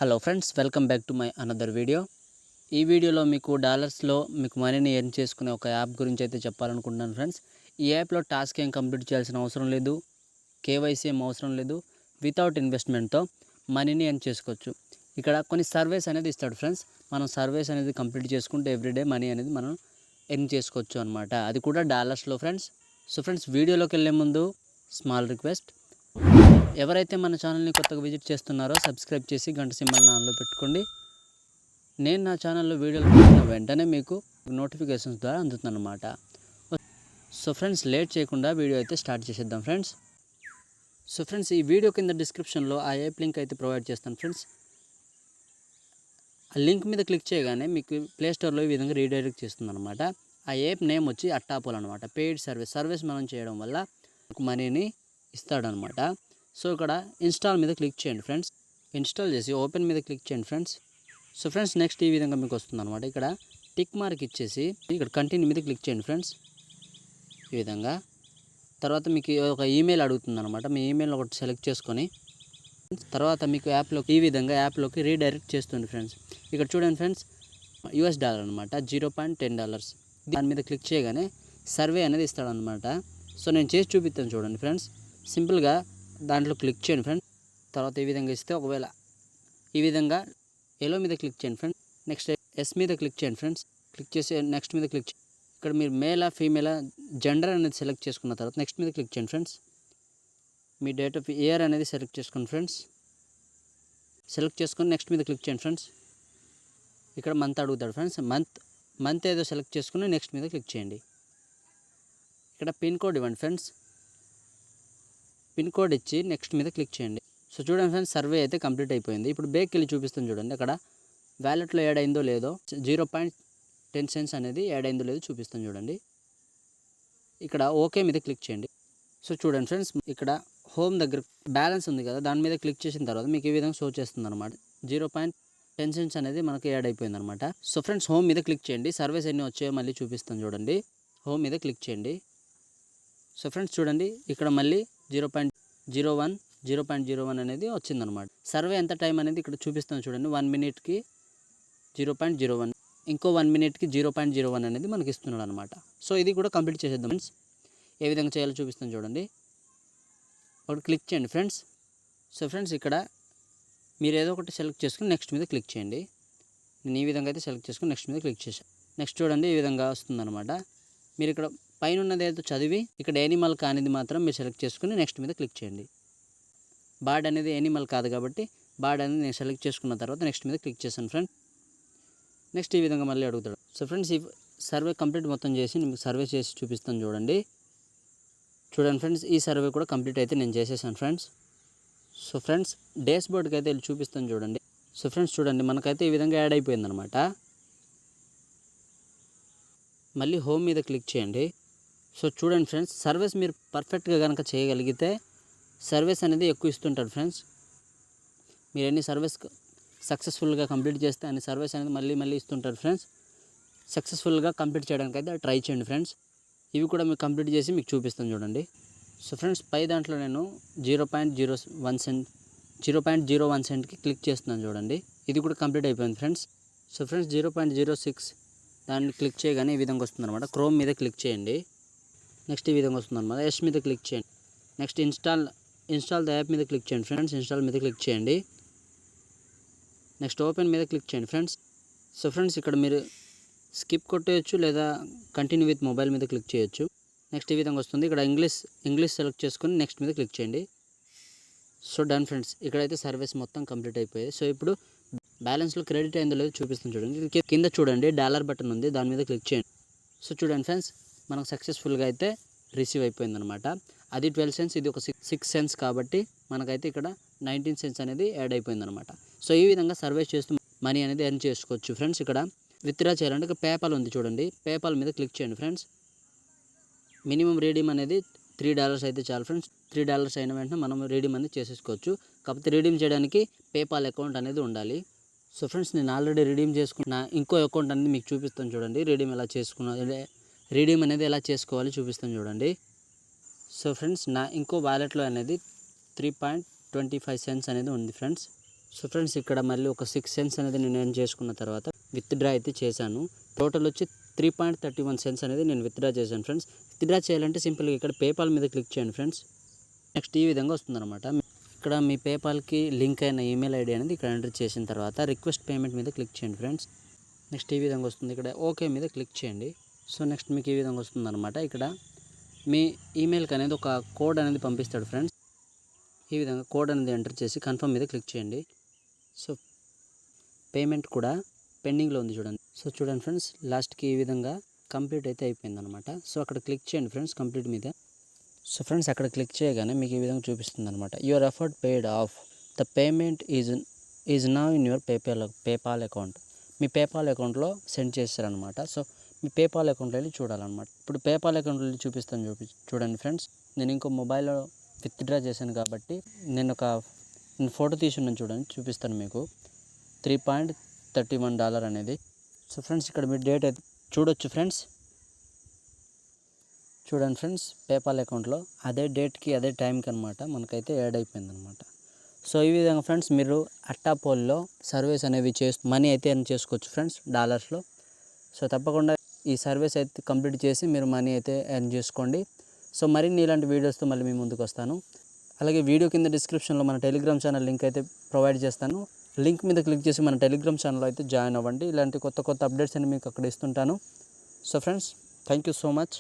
Hello friends, welcome back to my another video. ఈ వీడియోలో మీకు డాలర్స్లో మీకు మనీని ఎర్న్ చేసుకునే ఒక యాప్ గురించి అయితే చెప్పాలనుకుంటున్నాను ఫ్రెండ్స్. ఈ యాప్లో టాస్క్ ఏం కంప్లీట్ చేయాల్సిన అవసరం లేదు, కేవైసీ ఏం అవసరం లేదు. వితౌట్ ఇన్వెస్ట్మెంట్తో మనీని ఎర్న్ చేసుకోవచ్చు. ఇక్కడ కొన్ని సర్వేస్ అనేది ఇస్తాడు ఫ్రెండ్స్. మనం సర్వేస్ అనేది కంప్లీట్ చేసుకుంటే ఎవ్రీడే మనీ అనేది మనం ఎర్న్ చేసుకోవచ్చు అనమాట. అది కూడా డాలర్స్లో ఫ్రెండ్స్. సో ఫ్రెండ్స్, వీడియోలోకి వెళ్ళే ముందు స్మాల్ రిక్వెస్ట్, ఎవరైతే మన ఛానల్ని కొత్తగా విజిట్ చేస్తున్నారో సబ్స్క్రైబ్ చేసి గంట సింబల్ని ఆన్లో పెట్టుకోండి. నేను నా ఛానల్లో వీడియోలు పెట్టిన వెంటనే మీకు నోటిఫికేషన్స్ ద్వారా అందుతుందన్నమాట. సో ఫ్రెండ్స్, లేట్ చేయకుండా వీడియో అయితే స్టార్ట్ చేసేద్దాం ఫ్రెండ్స్. సో ఫ్రెండ్స్, ఈ వీడియో కింద డిస్క్రిప్షన్లో ఆ యాప్ లింక్ అయితే ప్రొవైడ్ చేస్తాను ఫ్రెండ్స్. ఆ లింక్ మీద క్లిక్ చేయగానే మీకు ప్లేస్టోర్లో ఈ విధంగా రీడైరెక్ట్ చేస్తుంది అనమాట. ఆ యాప్ నేమ్ వచ్చి అట్టాపోల్ అనమాట. పెయిడ్ సర్వీస్ మనం చేయడం వల్ల మనీని ఇస్తాడనమాట. సో ఇక్కడ ఇన్స్టాల్ మీద క్లిక్ చేయండి ఫ్రెండ్స్. ఇన్స్టాల్ చేసి ఓపెన్ మీద క్లిక్ చేయండి ఫ్రెండ్స్. సో ఫ్రెండ్స్, నెక్స్ట్ ఈ విధంగా మీకు వస్తుంది అనమాట. ఇక్కడ టిక్ మార్క్ ఇచ్చేసి ఇక్కడ కంటిన్యూ మీద క్లిక్ చేయండి ఫ్రెండ్స్. ఈ విధంగా తర్వాత మీకు ఒక ఈమెయిల్ అడుగుతుంది అనమాట. మీ ఈమెయిల్ ఒకటి సెలెక్ట్ చేసుకొని తర్వాత మీకు ఈ విధంగా యాప్లోకి రీడైరెక్ట్ చేస్తుంది ఫ్రెండ్స్. ఇక్కడ చూడండి ఫ్రెండ్స్, $US అనమాట, $0.10. దాని మీద క్లిక్ చేయగానే సర్వే అనేది ఇస్తాడనమాట. సో నేను చేసి చూపిస్తాను చూడండి ఫ్రెండ్స్. సింపుల్గా దాంట్లో క్లిక్ చేయండి ఫ్రెండ్స్. తర్వాత ఈ విధంగా ఇస్తే ఒకవేళ ఈ విధంగా ఎలో మీద క్లిక్ చేయండి ఫ్రెండ్స్. నెక్స్ట్ ఎస్ మీద క్లిక్ చేయండి ఫ్రెండ్స్. క్లిక్ చేసి నెక్స్ట్ మీద క్లిక్ చేయండి. ఇక్కడ మీరు మేలా ఫీమేలా జెండర్ అనేది సెలెక్ట్ చేసుకున్న తర్వాత నెక్స్ట్ మీద క్లిక్ చేయండి friends. Me date of year అనేది సెలెక్ట్ చేసుకోండి ఫ్రెండ్స్. సెలెక్ట్ చేసుకొని నెక్స్ట్ మీద క్లిక్ చేయండి ఫ్రెండ్స్. ఇక్కడ మంత్ అడుగుతాడు ఫ్రెండ్స్. మంత్ ఏదో సెలెక్ట్ చేసుకుని నెక్స్ట్ మీద క్లిక్ చేయండి. ఇక్కడ పిన్ కోడ్ ఇవ్వండి ఫ్రెండ్స్. పిన్ కోడ్ ఇచ్చి నెక్స్ట్ మీద క్లిక్ చేయండి. సో చూడండి ఫ్రెండ్స్, సర్వే అయితే కంప్లీట్ అయిపోయింది. ఇప్పుడు బ్యాక్ వెళ్ళి చూపిస్తాను చూడండి. అక్కడ వ్యాలెట్లో యాడ్ అయిందో లేదో, $0.10 అనేది యాడ్ అయిందో లేదో చూపిస్తాను చూడండి. ఇక్కడ ఓకే మీద క్లిక్ చేయండి. సో చూడండి ఫ్రెండ్స్, ఇక్కడ హోమ్ దగ్గర బ్యాలెన్స్ ఉంది కదా, దాని మీద క్లిక్ చేసిన తర్వాత మీకు ఈ విధంగా షో చేస్తుంది అనమాట. $0.10 అనేది మనకు యాడ్ అయిపోయింది అనమాట. సో ఫ్రెండ్స్, హోమ్ మీద క్లిక్ చేయండి. సర్వేస్ ఎన్ని వచ్చాయో మళ్ళీ చూపిస్తాను చూడండి. హోమ్ మీద క్లిక్ చేయండి. సో ఫ్రెండ్స్ చూడండి, ఇక్కడ మళ్ళీ 0.01 అనేది వచ్చిందనమాట. సర్వే ఎంత టైం అనేది ఇక్కడ చూపిస్తాను చూడండి. 1 మినిట్కి 0.01, ఇంకో 1 మినిట్కి 0.01 అనేది మనకి ఇస్తున్నాడు అనమాట. సో ఇది కూడా కంప్లీట్ చేసేద్దాం ఫ్రెండ్స్. ఏ విధంగా చేయాలో చూపిస్తాను చూడండి. ఒకటి క్లిక్ చేయండి ఫ్రెండ్స్. సో ఫ్రెండ్స్, ఇక్కడ మీరు ఏదో ఒకటి సెలెక్ట్ చేసుకుని నెక్స్ట్ మీద క్లిక్ చేయండి. నేను ఈ విధంగా అయితే సెలెక్ట్ చేసుకుని నెక్స్ట్ మీద క్లిక్ చేశాను. నెక్స్ట్ చూడండి, ఈ విధంగా వస్తుందన్నమాట. మీరు ఇక్కడ పైన ఉన్నది ఏదో చదివి ఇక్కడ యానిమల్ కానిది మాత్రం మీరు సెలెక్ట్ చేసుకుని నెక్స్ట్ మీద క్లిక్ చేయండి. బర్డ్ అనేది యానిమల్ కాదు కాబట్టి బర్డ్ అనేది నేను సెలెక్ట్ చేసుకున్న తర్వాత నెక్స్ట్ మీద క్లిక్ చేశాను ఫ్రెండ్. నెక్స్ట్ ఈ విధంగా మళ్ళీ అడుగుతాడు. సో ఫ్రెండ్స్, ఈ సర్వే కంప్లీట్ మొత్తం చేసి మీకు సర్వే చేసి చూపిస్తాను చూడండి. చూడండి ఫ్రెండ్స్, ఈ సర్వే కూడా కంప్లీట్ అయితే నేను చేసేసాను ఫ్రెండ్స్. సో ఫ్రెండ్స్, డాష్ బోర్డ్కి అయితే వెళ్ళి చూపిస్తాను చూడండి. సో ఫ్రెండ్స్ చూడండి, మనకైతే ఈ విధంగా యాడ్ అయిపోయిందనమాట. మళ్ళీ హోమ్ మీద క్లిక్ చేయండి. సో చూడండి ఫ్రెండ్స్, సర్వీస్ మీరు పర్ఫెక్ట్గా కనుక చేయగలిగితే సర్వీస్ అనేది ఎక్కువ ఇస్తుంటారు ఫ్రెండ్స్. మీరు ఎన్ని సర్వీస్ సక్సెస్ఫుల్గా కంప్లీట్ చేస్తే అన్ని సర్వీస్ అనేది మళ్ళీ ఇస్తుంటారు ఫ్రెండ్స్. సక్సెస్ఫుల్గా కంప్లీట్ చేయడానికి అయితే ట్రై చేయండి ఫ్రెండ్స్. ఇవి కూడా మీకు కంప్లీట్ చేసి మీకు చూపిస్తాను చూడండి. సో ఫ్రెండ్స్, పై దాంట్లో నేను 0.01 సెంట్కి క్లిక్ చేస్తున్నాను చూడండి. ఇది కూడా కంప్లీట్ అయిపోయింది ఫ్రెండ్స్. సో ఫ్రెండ్స్, 0.06 దాన్ని క్లిక్ చేయగానే ఈ విధంగా వస్తుంది అనమాట. క్రోమ్ మీద క్లిక్ చేయండి. నెక్స్ట్ ఈ విధంగా వస్తుంది అనమాట. ఎస్ మీద క్లిక్ చేయండి. నెక్స్ట్ ఇన్స్టాల్ ద యాప్ మీద క్లిక్ చేయండి ఫ్రెండ్స్. ఇన్స్టాల్ మీద క్లిక్ చేయండి. నెక్స్ట్ ఓపెన్ మీద క్లిక్ చేయండి ఫ్రెండ్స్. సో ఫ్రెండ్స్, ఇక్కడ మీరు స్కిప్ కొట్టేయచ్చు లేదా కంటిన్యూ విత్ మొబైల్ మీద క్లిక్ చేయొచ్చు. నెక్స్ట్ ఈ విధంగా వస్తుంది. ఇక్కడ ఇంగ్లీష్ సెలెక్ట్ చేసుకొని నెక్స్ట్ మీద క్లిక్ చేయండి. సో డన్ ఫ్రెండ్స్, ఇక్కడైతే సర్వీస్ మొత్తం కంప్లీట్ అయిపోయాయి. సో ఇప్పుడు బ్యాలెన్స్లో క్రెడిట్ అయిందో లేదో చూపిస్తుంది చూడండి. కింద చూడండి డాలర్ బటన్ ఉంది, దాని మీద క్లిక్ చేయండి. సో చూడండి ఫ్రెండ్స్, మనకు సక్సెస్ఫుల్గా అయితే రిసీవ్ అయిపోయిందనమాట. అది 12 సెంట్స్, ఇది ఒక 6 సెంట్స్ కాబట్టి మనకైతే ఇక్కడ 19 సెంట్స్ అనేది యాడ్ అయిపోయిందనమాట. సో ఈ విధంగా సర్వీస్ చేస్తూ మనీ అనేది ఎర్న్ చేసుకోవచ్చు ఫ్రెండ్స్. ఇక్కడ విత్డ్రా చేయాలంటే ఇక్కడ పేపాల్ ఉంది చూడండి. పేపాల్ మీద క్లిక్ చేయండి ఫ్రెండ్స్. మినిమం రీడీమ్ అనేది $3 అయితే చాలు ఫ్రెండ్స్. $3 అయిన వెంటనే మనం రీడీమ్ అనేది చేసేసుకోవచ్చు. కాకపోతే రీడీమ్ చేయడానికి పేపాల్ అకౌంట్ అనేది ఉండాలి. సో ఫ్రెండ్స్, నేను ఆల్రెడీ రీడీమ్ చేసుకున్న ఇంకో అకౌంట్ అనేది మీకు చూపిస్తాను చూడండి. రీడీమ్ అనేది ఎలా చేసుకోవాలి చూపిస్తాను చూడండి. సో ఫ్రెండ్స్, నా ఇంకో వాలెట్లో అనేది 3.25 సెంట్స్ అనేది ఉంది ఫ్రెండ్స్. సో ఫ్రెండ్స్ ఇక్కడ మళ్ళీ ఒక 6 సెంట్స్ అనేది నేను ఎర్న్ చేసుకున్న తర్వాత విత్డ్రా అయితే చేశాను. టోటల్ వచ్చి 3.31 సెంట్స్ అనేది నేను విత్డ్రా చేశాను ఫ్రెండ్స్. విత్డ్రా చేయాలంటే సింపుల్గా ఇక్కడ పేపాల్ మీద క్లిక్ చేయండి ఫ్రెండ్స్. నెక్స్ట్ ఈ విధంగా వస్తుందన్నమాట. ఇక్కడ మీ పేపాల్కి లింక్ అయిన ఈమెయిల్ ఐడి అనేది ఇక్కడ ఎంటర్ చేసిన తర్వాత రిక్వెస్ట్ పేమెంట్ మీద క్లిక్ చేయండి ఫ్రెండ్స్. నెక్స్ట్ ఈ విధంగా వస్తుంది. ఇక్కడ ఓకే మీద క్లిక్ చేయండి. సో నెక్స్ట్ మీకు ఈ విధంగా వస్తుందన్నమాట. ఇక్కడ మీ ఈమెయిల్కి అనేది ఒక కోడ్ అనేది పంపిస్తాడు ఫ్రెండ్స్. ఈ విధంగా కోడ్ అనేది ఎంటర్ చేసి కన్ఫర్మ్ మీద క్లిక్ చేయండి. సో పేమెంట్ కూడా పెండింగ్లో ఉంది చూడండి. సో చూడండి ఫ్రెండ్స్, లాస్ట్కి ఈ విధంగా కంప్లీట్ అయితే అయిపోయింది అనమాట. సో అక్కడ క్లిక్ చేయండి ఫ్రెండ్స్ కంప్లీట్ మీద. సో ఫ్రెండ్స్ అక్కడ క్లిక్ చేయగానే మీకు ఈ విధంగా చూపిస్తుంది అనమాట. Your effort paid of, the payment is now in your PayPal account. Me PayPal అకౌంట్లో సెండ్ చేస్తారనమాట. సో మీ పేపాల్ అకౌంట్లో వెళ్ళి చూడాలన్నమాట. ఇప్పుడు పేపాల్ అకౌంట్లో వెళ్ళి చూపిస్తాను చూడండి ఫ్రెండ్స్. నేను ఇంకో మొబైల్లో విత్డ్రా చేశాను కాబట్టి నేను ఫోటో తీసుకున్నాను చూడండి, చూపిస్తాను మీకు. $3.31 అనేది. సో ఫ్రెండ్స్ ఇక్కడ మీ డేట్ అయితే చూడొచ్చు ఫ్రెండ్స్. చూడండి ఫ్రెండ్స్, పేపాల్ అకౌంట్లో అదే డేట్కి అదే టైంకి అనమాట మనకైతే యాడ్ అయిపోయింది అనమాట. సో ఈ విధంగా ఫ్రెండ్స్ మీరు అట్టాపోల్లో సర్వీస్ అనేవి మనీ అయితే ఎర్న్ చేసుకోవచ్చు ఫ్రెండ్స్ డాలర్స్లో. సో తప్పకుండా ఈ సర్వీస్ అయితే కంప్లీట్ చేసి మీరు మనీ అయితే ఎర్న్ చేసుకోండి. సో మరిన్ని ఇలాంటి వీడియోస్తో మళ్ళీ మీ ముందుకు వస్తాను. అలాగే వీడియో కింద డిస్క్రిప్షన్లో మన టెలిగ్రామ్ ఛానల్ లింక్ అయితే ప్రొవైడ్ చేస్తాను. లింక్ మీద క్లిక్ చేసి మన టెలిగ్రామ్ ఛానల్లో అయితే జాయిన్ అవ్వండి. ఇలాంటి కొత్త అప్డేట్స్ అని మీకు అక్కడ ఇస్తుంటాను. So friends, thank you so much.